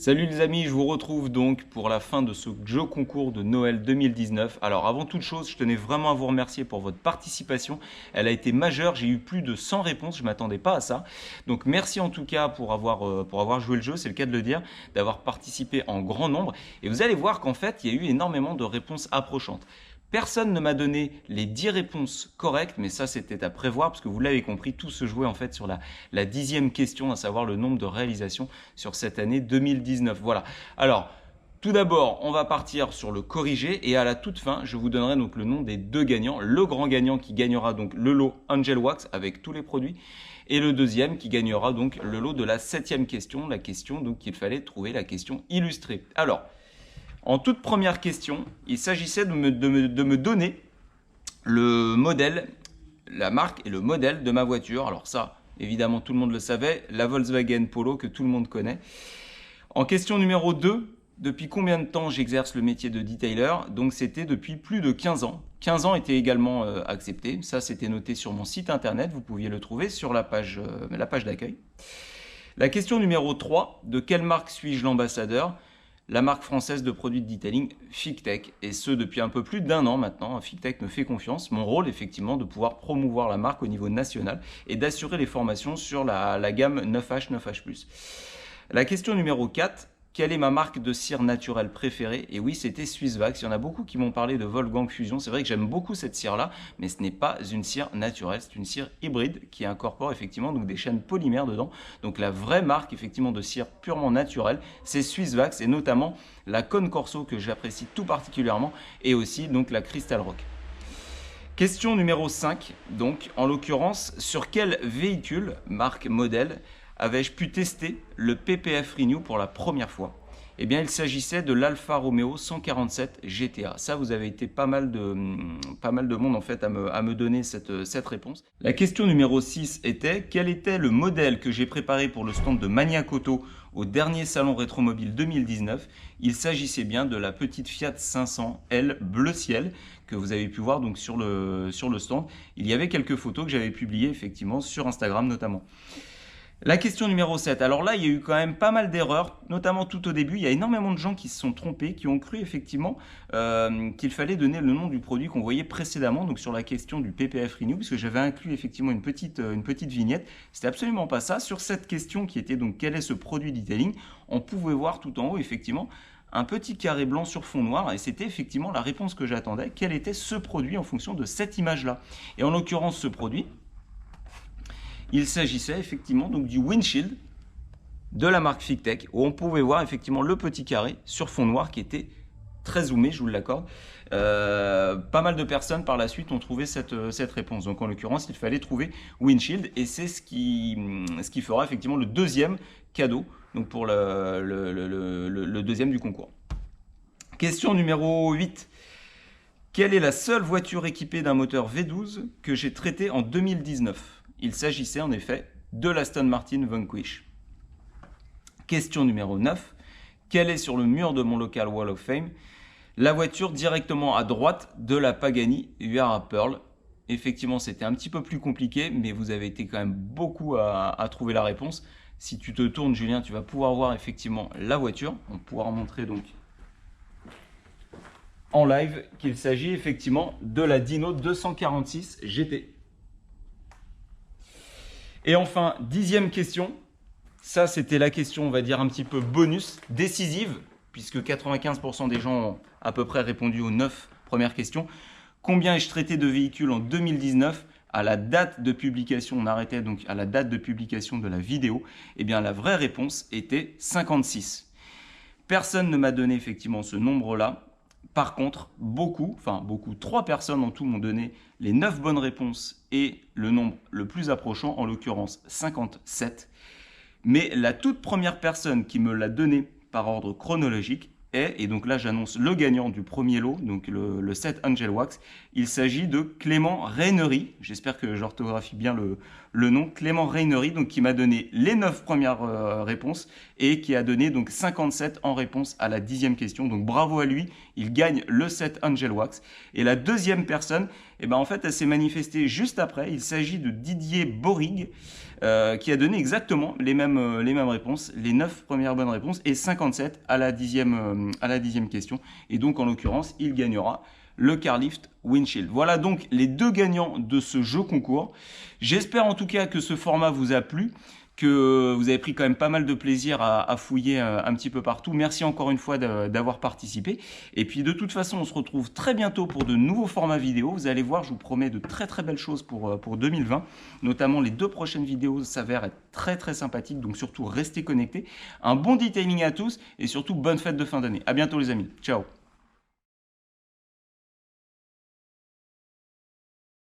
Salut les amis, je vous retrouve donc pour la fin de ce jeu concours de Noël 2019. Alors avant toute chose, je tenais vraiment à vous remercier pour votre participation. Elle a été majeure, j'ai eu plus de 100 réponses, je ne m'attendais pas à ça. Donc merci en tout cas pour avoir joué le jeu, c'est le cas de le dire, d'avoir participé en grand nombre. Et vous allez voir qu'en fait, il y a eu énormément de réponses approchantes. Personne ne m'a donné les 10 réponses correctes, mais ça c'était à prévoir parce que vous l'avez compris, tout se jouait en fait sur la 10e question, à savoir le nombre de réalisations sur cette année 2019. Voilà. Alors, tout d'abord, on va partir sur le corrigé et à la toute fin, je vous donnerai donc le nom des deux gagnants. Le grand gagnant qui gagnera donc le lot Angel Wax avec tous les produits et le deuxième qui gagnera donc le lot de la 7e question, la question donc qu'il fallait trouver la question illustrée. Alors, en toute première question, il s'agissait de me donner le modèle, la marque et le modèle de ma voiture. Alors ça, évidemment, tout le monde le savait, la Volkswagen Polo que tout le monde connaît. En question numéro 2, depuis combien de temps j'exerce le métier de detailer? Donc c'était depuis plus de 15 ans. 15 ans était également accepté. Ça, c'était noté sur mon site internet. Vous pouviez le trouver sur la page d'accueil. La question numéro 3, de quelle marque suis-je l'ambassadeur? La marque française de produits de detailing Fictech, et ce depuis un peu plus d'1 an maintenant. Fictech me fait confiance. Mon rôle, effectivement, de pouvoir promouvoir la marque au niveau national et d'assurer les formations sur la gamme 9H, 9H+. La question numéro 4, quelle est ma marque de cire naturelle préférée? Et oui, c'était Swissvax. Il y en a beaucoup qui m'ont parlé de Wolfgang Fusion. C'est vrai que j'aime beaucoup cette cire-là, mais ce n'est pas une cire naturelle, c'est une cire hybride qui incorpore effectivement donc des chaînes polymères dedans. Donc la vraie marque effectivement de cire purement naturelle, c'est Swissvax et notamment la Cône Corso que j'apprécie tout particulièrement et aussi donc la Crystal Rock. Question numéro 5, donc en l'occurrence, sur quel véhicule, marque, modèle, avais-je pu tester le PPF Renew pour la première fois? Eh bien, il s'agissait de l'Alfa Romeo 147 GTA. Ça, vous avez été pas mal de monde en fait à me donner cette réponse. La question numéro 6 était, quel était le modèle que j'ai préparé pour le stand de Maniac Auto au dernier salon Rétromobile 2019? Il s'agissait bien de la petite Fiat 500L bleu ciel que vous avez pu voir donc sur le stand. Il y avait quelques photos que j'avais publiées effectivement sur Instagram notamment. La question numéro 7. Alors là, il y a eu quand même pas mal d'erreurs, notamment tout au début. Il y a énormément de gens qui se sont trompés, qui ont cru effectivement qu'il fallait donner le nom du produit qu'on voyait précédemment, donc sur la question du PPF Renew, puisque j'avais inclus effectivement une petite vignette. C'était absolument pas ça. Sur cette question qui était donc quel est ce produit detailing, on pouvait voir tout en haut effectivement un petit carré blanc sur fond noir, et c'était effectivement la réponse que j'attendais. Quel était ce produit en fonction de cette image-là? Et en l'occurrence, ce produit, il s'agissait effectivement donc du windshield de la marque Fictech, où on pouvait voir effectivement le petit carré sur fond noir qui était très zoomé, je vous l'accorde. Pas mal de personnes par la suite ont trouvé cette réponse. Donc en l'occurrence, il fallait trouver windshield, et c'est ce qui fera effectivement le deuxième cadeau donc pour le deuxième du concours. Question numéro 8. Quelle est la seule voiture équipée d'un moteur V12 que j'ai traité en 2019? Il s'agissait en effet de l'Aston Martin Vanquish. Question numéro 9. Quelle est sur le mur de mon local Wall of Fame la voiture directement à droite de la Pagani Huayra Pearl? Effectivement, c'était un petit peu plus compliqué, mais vous avez été quand même beaucoup à trouver la réponse. Si tu te tournes, Julien, tu vas pouvoir voir effectivement la voiture. On pourra montrer donc en live qu'il s'agit effectivement de la Dino 246 GT. Et enfin, 10e question. Ça, c'était la question, on va dire, un petit peu bonus, décisive, puisque 95% des gens ont à peu près répondu aux 9 premières questions. Combien ai-je traité de véhicules en 2019 à la date de publication? On arrêtait donc à la date de publication de la vidéo. Eh bien, la vraie réponse était 56. Personne ne m'a donné effectivement ce nombre-là. Par contre, beaucoup, 3 personnes en tout m'ont donné les 9 bonnes réponses et le nombre le plus approchant, en l'occurrence 57. Mais la toute première personne qui me l'a donné par ordre chronologique est, et donc là j'annonce le gagnant du premier lot, donc le set Angel Wax, il s'agit de Clément Rainery, j'espère que j'orthographie bien le nom, Clément Rainery, donc qui m'a donné les 9 premières réponses et qui a donné donc 57 en réponse à la 10e question, donc bravo à lui, il gagne le set Angel Wax. Et la deuxième personne, en fait elle s'est manifestée juste après, il s'agit de Didier Borig, qui a donné exactement les mêmes réponses, les 9 premières bonnes réponses et 57 à la 10e question. Et donc en l'occurrence, il gagnera le Carlift Windshield. Voilà donc les 2 gagnants de ce jeu concours. J'espère en tout cas que ce format vous a plu, que vous avez pris quand même pas mal de plaisir à fouiller un petit peu partout. Merci encore une fois d'avoir participé. Et puis de toute façon, on se retrouve très bientôt pour de nouveaux formats vidéo. Vous allez voir, je vous promets de très très belles choses pour 2020. Notamment les 2 prochaines vidéos s'avèrent être très très sympathiques. Donc surtout, restez connectés. Un bon detailing à tous et surtout, bonne fête de fin d'année. À bientôt les amis. Ciao.